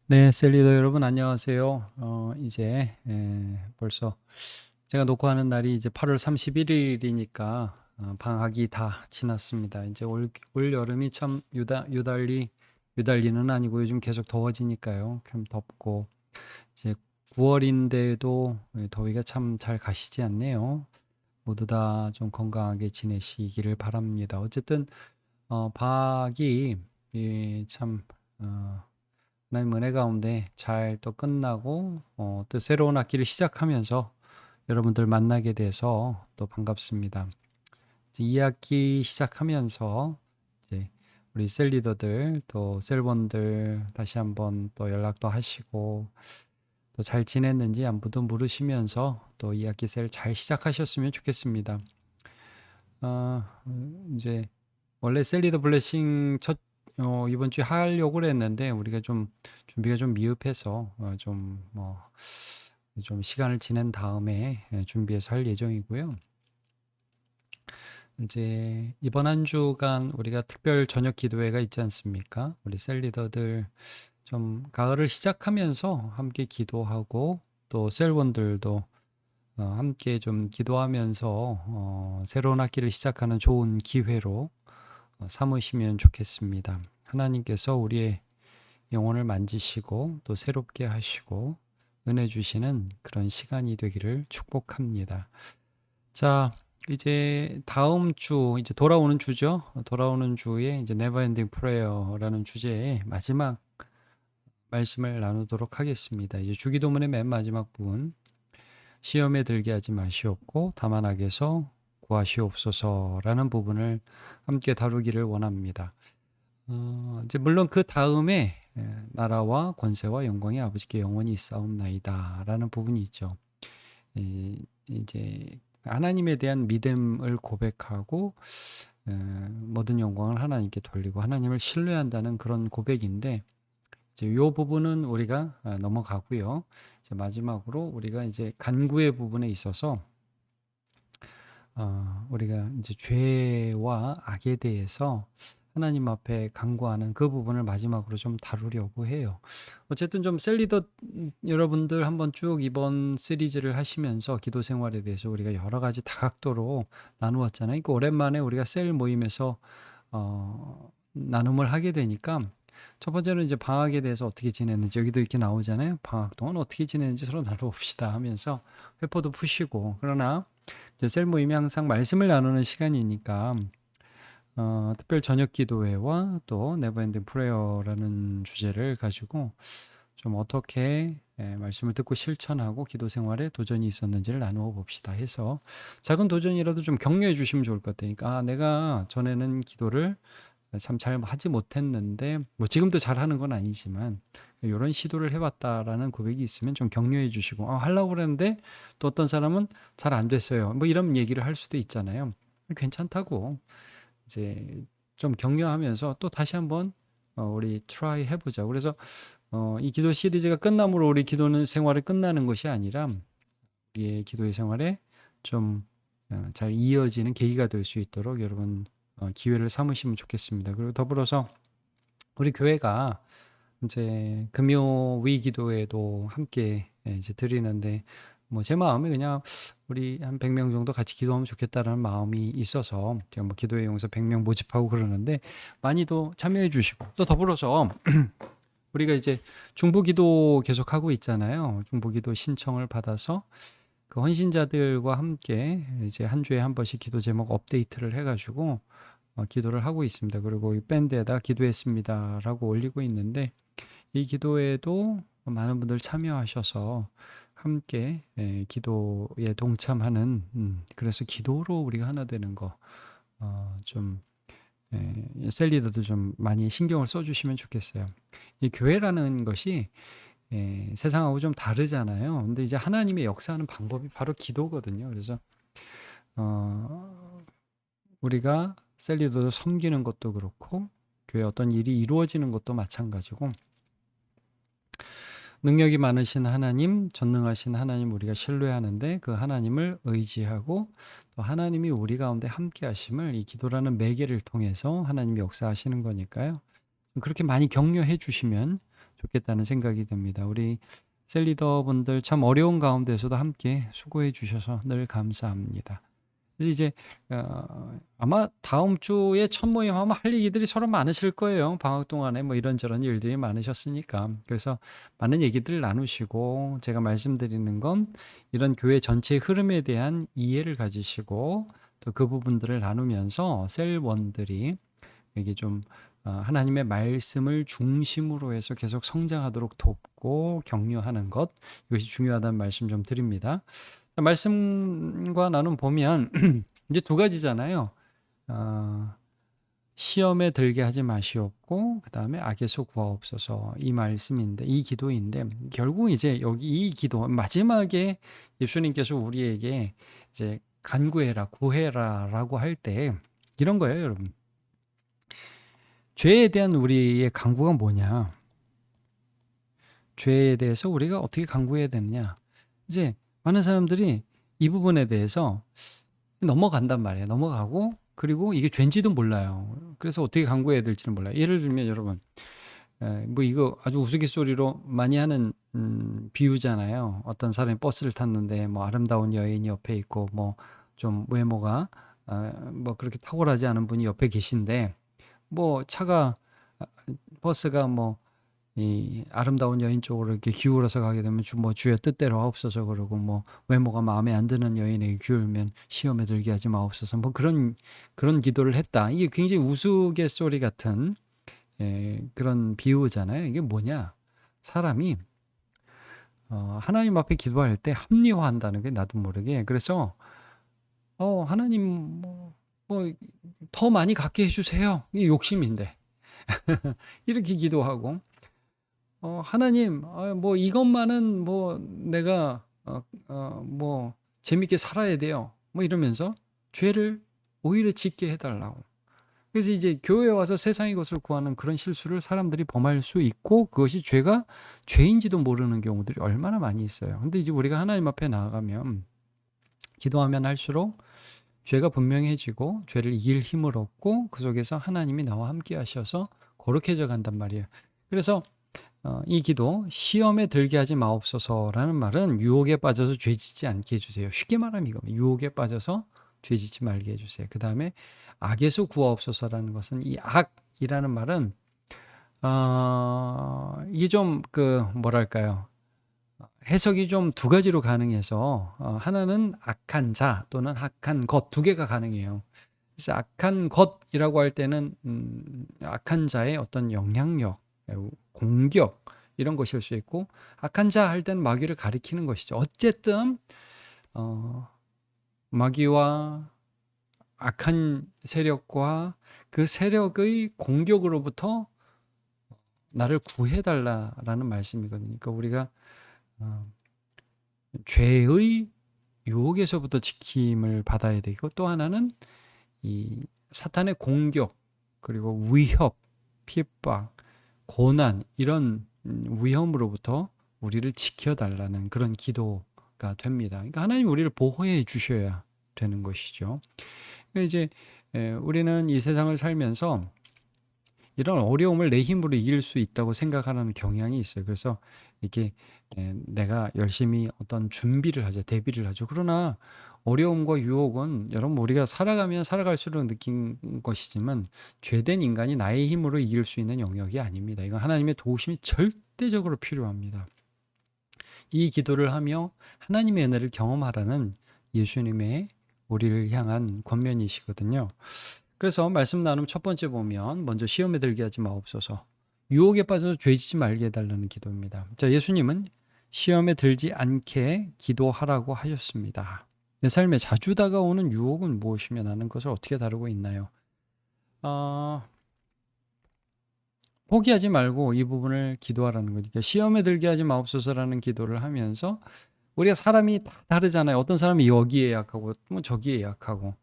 네, 셀리더 여러분 안녕하세요. 이제 벌써 제가 녹화하는 날이 이제 8월 31일이니까 방학이 다 지났습니다. 이제 올 여름이 참 유달리는 아니고 요즘 계속 더워지니까요. 참 덥고 이제 9월인데도 더위가 참 잘 가시지 않네요. 모두 다 좀 건강하게 지내시기를 바랍니다. 어쨌든 방학이 참 하나님 은혜 가운데 잘 또 끝나고 또 새로운 학기를 시작하면서 여러분들 만나게 돼서 또 반갑습니다. 이제 이 학기 시작하면서 이제 우리 셀리더들 또 셀본들 다시 한번 또 연락도 하시고 또 잘 지냈는지 안부도 물으시면서 또 이 학기 셀 잘 시작하셨으면 좋겠습니다. 이제 원래 셀리더 블레싱 이번 주에 하려고 그랬는데 우리가 좀 준비가 좀 미흡해서 좀 시간을 지낸 다음에 준비해서 할 예정이고요. 이제 이번 한 주간 우리가 특별 저녁 기도회가 있지 않습니까? 우리 셀리더들 좀 가을을 시작하면서 함께 기도하고 또 셀원들도 함께 좀 기도하면서 새로운 학기를 시작하는 좋은 기회로 삼으시면 좋겠습니다. 하나님께서 우리의 영혼을 만지시고 또 새롭게 하시고 은혜 주시는 그런 시간이 되기를 축복합니다. 자, 이제 다음 주 이제 돌아오는 주죠. 돌아오는 주에 이제 Never Ending Prayer라는 주제의 마지막 말씀을 나누도록 하겠습니다. 이제 주기도문의 맨 마지막 부분 시험에 들게 하지 마시옵고 다만 악에서 구하시옵소서라는 부분을 함께 다루기를 원합니다. 이제 물론 그 다음에 나라와 권세와 영광이 아버지께 영원히 있사옵나이다라는 부분이 있죠. 이제 하나님에 대한 믿음을 고백하고 모든 영광을 하나님께 돌리고 하나님을 신뢰한다는 그런 고백인데 이제 요 부분은 우리가 넘어가고요. 이제 마지막으로 우리가 이제 간구의 부분에 있어서 우리가 이제 죄와 악에 대해서 하나님 앞에 간구하는 그 부분을 마지막으로 좀 다루려고 해요. 어쨌든 좀 셀리더 여러분들 한번 쭉 이번 시리즈를 하시면서 기도 생활에 대해서 우리가 여러 가지 다각도로 나누었잖아요. 그 오랜만에 우리가 셀 모임에서 나눔을 하게 되니까 첫 번째는 이제 방학에 대해서 어떻게 지냈는지 여기도 이렇게 나오잖아요. 방학 동안 어떻게 지냈는지 서로 나눠봅시다 하면서 회포도 푸시고 그러나 이제 셀 모임이 항상 말씀을 나누는 시간이니까 특별 저녁 기도회와 또 네버엔딩 프레어라는 주제를 가지고 좀 어떻게 말씀을 듣고 실천하고 기도 생활에 도전이 있었는지를 나누어 봅시다 해서 작은 도전이라도 좀 격려해 주시면 좋을 것 같으니까 내가 전에는 기도를 참 잘 하지 못했는데 뭐 지금도 잘하는 건 아니지만 이런 시도를 해봤다라는 고백이 있으면 좀 격려해 주시고 하려고 그랬는데 또 어떤 사람은 잘 안 됐어요. 뭐 이런 얘기를 할 수도 있잖아요. 괜찮다고 이제 좀 격려하면서 또 다시 한번 우리 트라이 해보자. 그래서 이 기도 시리즈가 끝남으로 우리 기도는 생활이 끝나는 것이 아니라 우리의 기도의 생활에 좀 잘 이어지는 계기가 될 수 있도록 여러분 기회를 삼으시면 좋겠습니다. 그리고 더불어서 우리 교회가 이제 금요일 기도회도 함께 이제 드리는데 뭐 제 마음이 그냥 우리 한 100명 정도 같이 기도하면 좋겠다라는 마음이 있어서 제가 뭐 기도회 용서 100명 모집하고 그러는데 많이도 참여해 주시고 또 더불어서 우리가 이제 중보기도 계속하고 있잖아요. 중보기도 신청을 받아서 그 헌신자들과 함께 이제 한 주에 한 번씩 기도 제목 업데이트를 해가지고 기도를 하고 있습니다. 그리고 이 밴드에다 기도했습니다라고 올리고 있는데 이 기도에도 많은 분들 참여하셔서 함께 기도에 동참하는 그래서 기도로 우리가 하나 되는 거좀 셀리더도 좀 많이 신경을 써주시면 좋겠어요. 이 교회라는 것이 세상하고 좀 다르잖아요. 근데 이제 하나님의 역사하는 방법이 바로 기도거든요. 그래서 우리가 셀리더를 섬기는 것도 그렇고 교회 어떤 일이 이루어지는 것도 마찬가지고 능력이 많으신 하나님, 전능하신 하나님 우리가 신뢰하는데 그 하나님을 의지하고 또 하나님이 우리 가운데 함께 하심을 이 기도라는 매개를 통해서 하나님이 역사하시는 거니까요. 그렇게 많이 격려해 주시면 좋겠다는 생각이 듭니다. 우리 셀리더분들 참 어려운 가운데서도 함께 수고해 주셔서 늘 감사합니다. 그래서 이제 아마 다음 주에 첫 모임하면 할 얘기들이 서로 많으실 거예요. 방학 동안에 뭐 이런저런 일들이 많으셨으니까. 그래서 많은 얘기들을 나누시고, 제가 말씀드리는 건 이런 교회 전체의 흐름에 대한 이해를 가지시고, 또 그 부분들을 나누면서 셀원들이 이게 좀 하나님의 말씀을 중심으로 해서 계속 성장하도록 돕고 격려하는 것, 이것이 중요하다는 말씀 좀 드립니다. 말씀과 나눔 보면 이제 두 가지잖아요. 시험에 들게 하지 마시옵고, 그 다음에 악에서 구하옵소서, 이 말씀인데, 이 기도인데, 결국 이제 여기 이 기도 마지막에 예수님께서 우리에게 이제 간구해라, 구해라라고 할 때 이런 거예요, 여러분. 죄에 대한 우리의 간구가 뭐냐? 죄에 대해서 우리가 어떻게 간구해야 되느냐? 이제 많은 사람들이 이 부분에 대해서 넘어간단 말이에요. 넘어가고, 그리고 이게 죄인지도 몰라요. 그래서 어떻게 간구해야 될지는 몰라요. 예를 들면 여러분, 뭐 이거 아주 우스갯소리로 많이 하는 비유잖아요. 어떤 사람이 버스를 탔는데 뭐 아름다운 여인이 옆에 있고, 뭐 좀 외모가 뭐 그렇게 탁월하지 않은 분이 옆에 계신데, 뭐 차가 버스가 뭐 이 아름다운 여인 쪽으로 이렇게 기울어서 가게 되면 뭐 주의 뜻대로 하옵소서 그러고, 뭐 외모가 마음에 안 드는 여인에게 기울면 시험에 들게 하지 마옵소서, 뭐 그런 기도를 했다. 이게 굉장히 우스갯소리 같은 그런 비유잖아요. 이게 뭐냐? 사람이 하나님 앞에 기도할 때 합리화한다는 게 나도 모르게. 그래서 하나님 뭐 더 많이 갖게 해주세요. 이게 욕심인데 이렇게 기도하고, 하나님, 뭐 이것만은 뭐 내가 뭐 재밌게 살아야 돼요. 뭐 이러면서 죄를 오히려 짓게 해달라고. 그래서 이제 교회에 와서 세상의 것을 구하는 그런 실수를 사람들이 범할 수 있고, 그것이 죄인지도 모르는 경우들이 얼마나 많이 있어요. 근데 이제 우리가 하나님 앞에 나아가면, 기도하면 할수록 죄가 분명해지고 죄를 이길 힘을 얻고, 그 속에서 하나님이 나와 함께 하셔서 거룩해져 간단 말이에요. 그래서 이 기도, 시험에 들게 하지 마옵소서라는 말은 유혹에 빠져서 죄짓지 않게 해주세요. 쉽게 말하면 이겁니다. 유혹에 빠져서 죄짓지 말게 해주세요. 그 다음에 악에서 구하옵소서라는 것은, 이 악이라는 말은 이게 좀 뭐랄까요, 해석이 좀 두 가지로 가능해서, 하나는 악한 자 또는 악한 것, 두 개가 가능해요. 그래서 악한 것이라고 할 때는 악한 자의 어떤 영향력, 공격, 이런 것일 수 있고, 악한 자 할 때는 마귀를 가리키는 것이죠. 어쨌든 마귀와 악한 세력과 그 세력의 공격으로부터 나를 구해달라라는 말씀이거든요. 그러니까 우리가 죄의 유혹에서부터 지킴을 받아야 되고, 또 하나는 이 사탄의 공격, 그리고 위협, 핍박, 고난, 이런 위험으로부터 우리를 지켜달라는 그런 기도가 됩니다. 그러니까 하나님 우리를 보호해 주셔야 되는 것이죠. 그러니까 이제 우리는 이 세상을 살면서 이런 어려움을 내 힘으로 이길 수 있다고 생각하는 경향이 있어요. 그래서 이렇게 내가 열심히 어떤 준비를 하죠. 대비를 하죠. 그러나 어려움과 유혹은 여러분, 우리가 살아가면 살아갈수록 느낀 것이지만, 죄된 인간이 나의 힘으로 이길 수 있는 영역이 아닙니다. 이건 하나님의 도우심이 절대적으로 필요합니다. 이 기도를 하며 하나님의 은혜를 경험하라는 예수님의 우리를 향한 권면이시거든요. 그래서 말씀 나눔 첫 번째 보면, 먼저 시험에 들게 하지 마옵소서, 유혹에 빠져서 죄짓지 말게 해달라는 기도입니다. 자, 예수님은 시험에 들지 않게 기도하라고 하셨습니다. 내 삶에 자주 다가오는 유혹은 무엇이며 나는 것을 어떻게 다루고 있나요? 포기하지 말고 이 부분을 기도하라는 거죠. 그러니까 시험에 들게 하지 마옵소서라는 기도를 하면서, 우리가 사람이 다 다르잖아요. 어떤 사람이 여기에 약하고 뭐 저기에 약하고,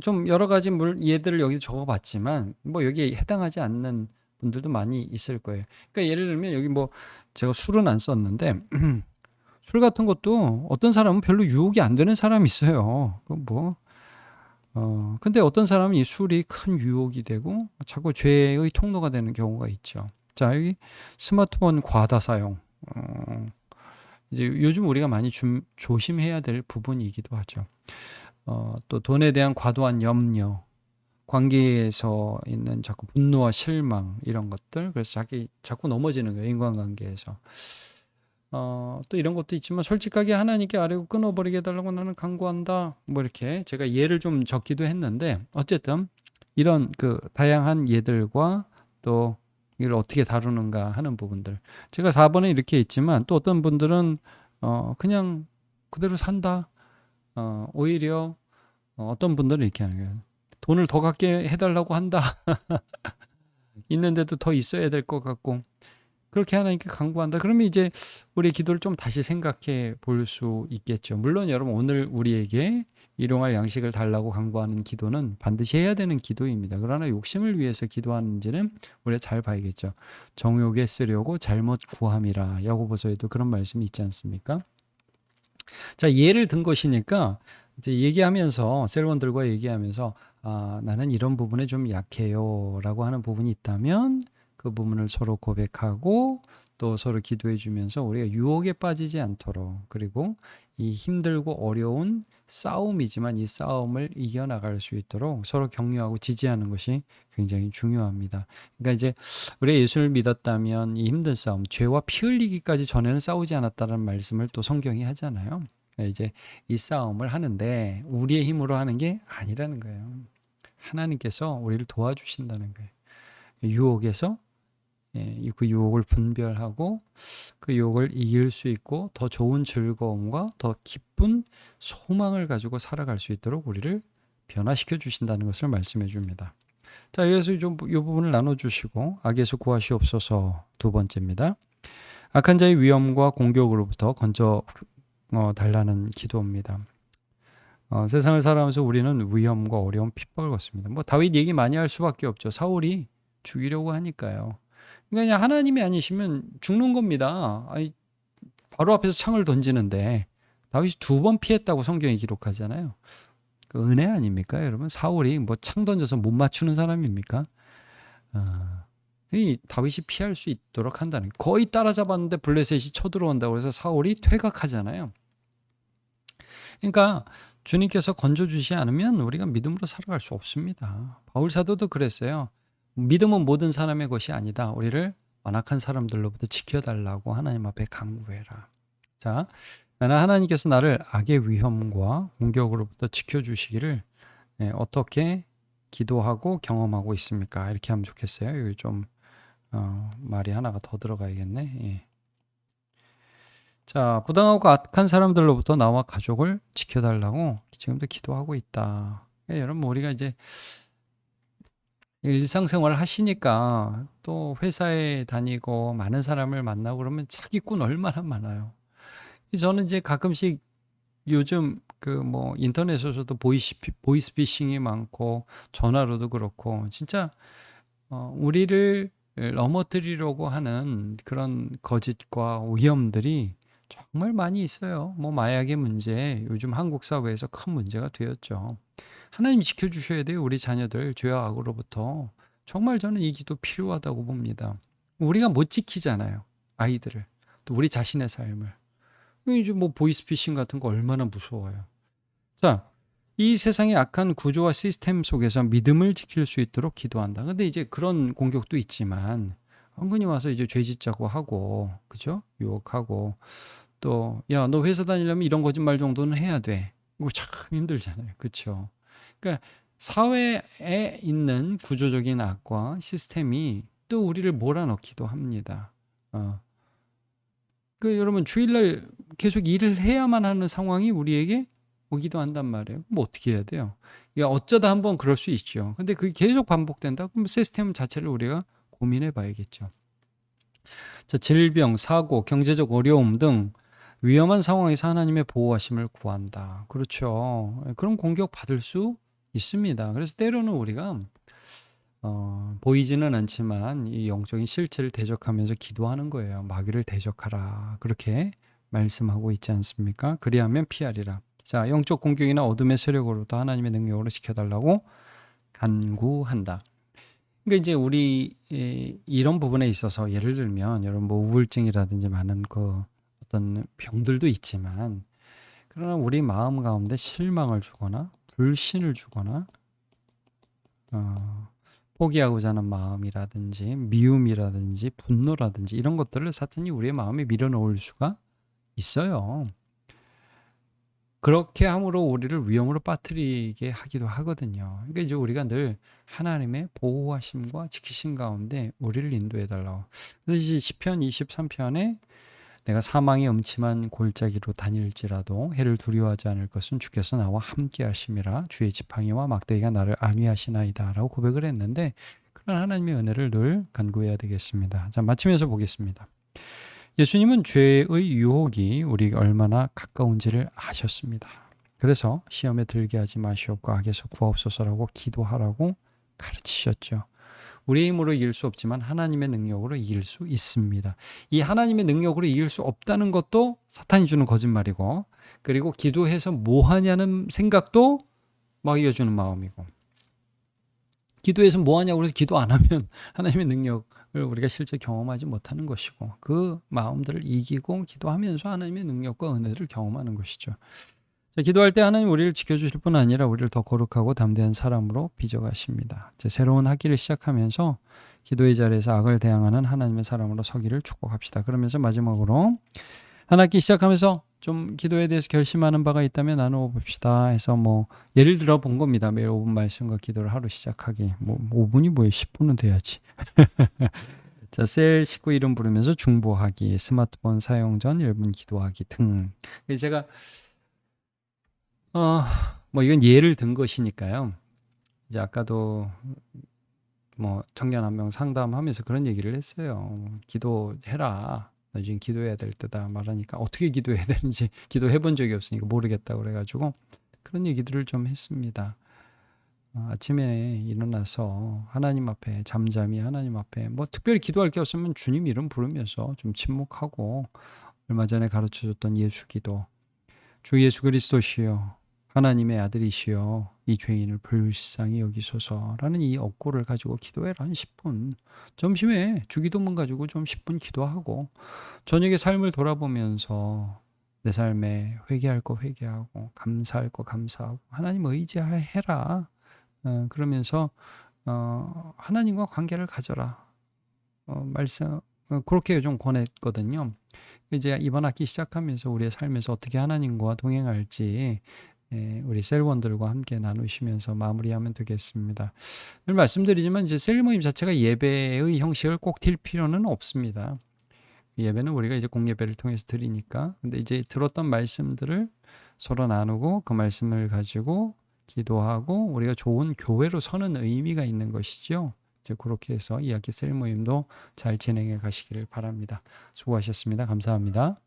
좀 여러 가지 예들을 여기 적어봤지만 뭐 여기에 해당하지 않는 분들도 많이 있을 거예요. 그러니까 예를 들면 여기 뭐 제가 술은 안 썼는데 술 같은 것도 어떤 사람은 별로 유혹이 안 되는 사람이 있어요. 근데 어떤 사람은 이 술이 큰 유혹이 되고 자꾸 죄의 통로가 되는 경우가 있죠. 자, 여기 스마트폰 과다 사용. 이제 요즘 우리가 많이 조심해야 될 부분이기도 하죠. 또 돈에 대한 과도한 염려, 관계에서 있는 자꾸 분노와 실망 이런 것들, 그래서 자꾸 넘어지는 거예요, 인간관계에서. 또 이런 것도 있지만 솔직하게 하나님께 아뢰고 끊어버리게 해달라고 나는 간구한다. 뭐 이렇게 제가 예를 좀 적기도 했는데 어쨌든 이런 그 다양한 예들과 또 이걸 어떻게 다루는가 하는 부분들. 제가 4번에 이렇게 있지만 또 어떤 분들은 그냥 그대로 산다. 오히려 어떤 분들은 이렇게 하는 거예요. 돈을 더 갖게 해달라고 한다. 있는데도 더 있어야 될 것 같고 그렇게 하나님께 간구한다. 그러면 이제 우리의 기도를 좀 다시 생각해 볼 수 있겠죠. 물론 여러분 오늘 우리에게 일용할 양식을 달라고 간구하는 기도는 반드시 해야 되는 기도입니다. 그러나 욕심을 위해서 기도하는지는 우리가 잘 봐야겠죠. 정욕에 쓰려고 잘못 구함이라. 야고보서에도 그런 말씀이 있지 않습니까? 자, 예를 든 것이니까 이제 얘기하면서 셀원들과 얘기하면서 나는 이런 부분에 좀 약해요라고 하는 부분이 있다면 그 부분을 서로 고백하고 또 서로 기도해 주면서 우리가 유혹에 빠지지 않도록 그리고 이 힘들고 어려운 싸움이지만 이 싸움을 이겨나갈 수 있도록 서로 격려하고 지지하는 것이 굉장히 중요합니다. 그러니까 이제 우리가 예수를 믿었다면 이 힘든 싸움, 죄와 피 흘리기까지 전에는 싸우지 않았다는 말씀을 또 성경이 하잖아요. 이제 이 싸움을 하는데 우리의 힘으로 하는 게 아니라는 거예요. 하나님께서 우리를 도와주신다는 거예요. 유혹에서 그 유혹을 분별하고 그 유혹을 이길 수 있고 더 좋은 즐거움과 더 기쁜 소망을 가지고 살아갈 수 있도록 우리를 변화시켜 주신다는 것을 말씀해 줍니다. 자, 그래서 좀 이 부분을 나눠주시고 악에서 구하시옵소서 두 번째입니다. 악한 자의 위험과 공격으로부터 건져 달라는 기도입니다. 세상을 살아가면서 우리는 위험과 어려움, 핍박을 받습니다. 뭐 다윗 얘기 많이 할 수밖에 없죠. 사울이 죽이려고 하니까요. 그러니까 하나님이 아니시면 죽는 겁니다. 아니, 바로 앞에서 창을 던지는데 다윗이 2번 피했다고 성경이 기록하잖아요. 그 은혜 아닙니까, 여러분? 사울이 뭐 창 던져서 못 맞추는 사람입니까? 이 다윗이 피할 수 있도록 한다는 거의 따라잡았는데 블레셋이 쳐들어온다고 해서 사울이 퇴각하잖아요. 그러니까 주님께서 건져주시 않으면 우리가 믿음으로 살아갈 수 없습니다. 바울 사도도 그랬어요. 믿음은 모든 사람의 것이 아니다. 우리를 완악한 사람들로부터 지켜달라고 하나님 앞에 간구해라. 자, 나는 하나님께서 나를 악의 위험과 공격으로부터 지켜주시기를 어떻게 기도하고 경험하고 있습니까? 이렇게 하면 좋겠어요. 여기 좀 말이 하나가 더 들어가야겠네. 예. 자, 부당하고 악한 사람들로부터 나와 가족을 지켜달라고 지금도 기도하고 있다. 여러분 우리가 이제 일상생활을 하시니까 또 회사에 다니고 많은 사람을 만나고 그러면 사기꾼 얼마나 많아요. 저는 이제 가끔씩 요즘 그 뭐 인터넷에서도 보이스피싱이 많고 전화로도 그렇고 진짜 우리를 넘어뜨리려고 하는 그런 거짓과 위험들이 정말 많이 있어요. 뭐 마약의 문제, 요즘 한국 사회에서 큰 문제가 되었죠. 하나님 지켜주셔야 돼요. 우리 자녀들 죄와 악으로부터. 정말 저는 이 기도 필요하다고 봅니다. 우리가 못 지키잖아요. 아이들을. 또 우리 자신의 삶을. 이제 뭐 보이스피싱 같은 거 얼마나 무서워요. 자, 이 세상의 악한 구조와 시스템 속에서 믿음을 지킬 수 있도록 기도한다. 근데 이제 그런 공격도 있지만 은근히 와서 이제 죄 짓자고 하고, 그죠? 유혹하고 또 야, 너 회사 다니려면 이런 거짓말 정도는 해야 돼. 이거 참 힘들잖아요. 그렇죠? 그러니까 사회에 있는 구조적인 악과 시스템이 또 우리를 몰아넣기도 합니다. 그 여러분 주일날 계속 일을 해야만 하는 상황이 우리에게 오기도 한단 말이에요. 그럼 어떻게 해야 돼요? 야, 어쩌다 한번 그럴 수 있죠. 근데 그게 계속 반복된다? 그럼 시스템 자체를 우리가 고민해 봐야겠죠. 자, 질병, 사고, 경제적 어려움 등 위험한 상황에서 하나님의 보호하심을 구한다. 그렇죠. 그런 공격 받을 수 있습니다. 그래서 때로는 우리가 보이지는 않지만 이 영적인 실체를 대적하면서 기도하는 거예요. 마귀를 대적하라. 그렇게 말씀하고 있지 않습니까? 그리하면 피하리라. 자, 영적 공격이나 어둠의 세력으로부터 하나님의 능력으로 지켜달라고 간구한다. 그러니까 이제 우리 이런 부분에 있어서 예를 들면 여러분 뭐 우울증이라든지 많은 그 어떤 병들도 있지만 그러나 우리 마음 가운데 실망을 주거나 불신을 주거나 어, 포기하고자 하는 마음이라든지 미움이라든지 분노라든지 이런 것들을 사탄이 우리의 마음에 밀어넣을 수가 있어요. 그렇게 함으로 우리를 위험으로 빠뜨리게 하기도 하거든요. 그러니까 이제 우리가 늘 하나님의 보호하심과 지키심 가운데 우리를 인도해 달라고. 그래서 이제 시편 23편에 내가 사망의 음침한 골짜기로 다닐지라도 해를 두려워하지 않을 것은 주께서 나와 함께 하심이라 주의 지팡이와 막대기가 나를 안위하시나이다 라고 고백을 했는데 그런 하나님의 은혜를 늘 간구해야 되겠습니다. 자, 마치면서 보겠습니다. 예수님은 죄의 유혹이 우리가 얼마나 가까운지를 아셨습니다. 그래서 시험에 들게 하지 마시옵고 악에서 구하옵소서라고 기도하라고 가르치셨죠. 우리의 힘으로 이길 수 없지만 하나님의 능력으로 이길 수 있습니다. 이 하나님의 능력으로 이길 수 없다는 것도 사탄이 주는 거짓말이고, 그리고 기도해서 뭐 하냐는 생각도 막 이어주는 마음이고, 기도해서 뭐 하냐고 해서 기도 안 하면 하나님의 능력을 우리가 실제 경험하지 못하는 것이고, 그 마음들을 이기고 기도하면서 하나님의 능력과 은혜를 경험하는 것이죠. 자, 기도할 때 하나님 우리를 지켜주실 뿐 아니라 우리를 더 거룩하고 담대한 사람으로 빚어가십니다. 새로운 학기를 시작하면서 기도의 자리에서 악을 대항하는 하나님의 사람으로 서기를 축복합시다. 그러면서 마지막으로 한 학기 시작하면서 좀 기도에 대해서 결심하는 바가 있다면 나누어 봅시다 해서 뭐 예를 들어 본 겁니다. 매일 5분 말씀과 기도를 하루 시작하기. 뭐 5분이 뭐예요? 10분은 돼야지. 자, 셀 식구 이름 부르면서 중보하기, 스마트폰 사용 전 1분 기도하기 등. 제가 뭐 이건 예를 든 것이니까요. 이제 아까도 뭐 청년 한 명 상담하면서 그런 얘기를 했어요. 기도해라. 너 지금 기도해야 될 때다 말하니까 어떻게 기도해야 되는지 기도해 본 적이 없으니까 모르겠다 그래가지고 그런 얘기들을 좀 했습니다. 아침에 일어나서 하나님 앞에 잠잠히 하나님 앞에 뭐 특별히 기도할 게 없으면 주님 이름 부르면서 좀 침묵하고 얼마 전에 가르쳐줬던 예수 기도 주 예수 그리스도시여 하나님의 아들이시여 이 죄인을 불쌍히 여기소서라는 이 억구를 가지고 기도해라 한 10분. 점심에 주기도문 가지고 좀 10분 기도하고 저녁에 삶을 돌아보면서 내 삶에 회개할 거 회개하고 감사할 거 감사하고 하나님 의지해라. 그러면서 하나님과 관계를 가져라. 말씀 그렇게 좀 권했거든요. 이제 이번 학기 시작하면서 우리의 삶에서 어떻게 하나님과 동행할지 우리 셀원들과 함께 나누시면서 마무리하면 되겠습니다. 늘 말씀드리지만 이제 셀 모임 자체가 예배의 형식을 꼭 띌 필요는 없습니다. 예배는 우리가 이제 공예배를 통해서 드리니까. 근데 이제 들었던 말씀들을 서로 나누고 그 말씀을 가지고 기도하고 우리가 좋은 교회로 서는 의미가 있는 것이죠. 이제 그렇게 해서 이 학기 셀 모임도 잘 진행해 가시기를 바랍니다. 수고하셨습니다. 감사합니다.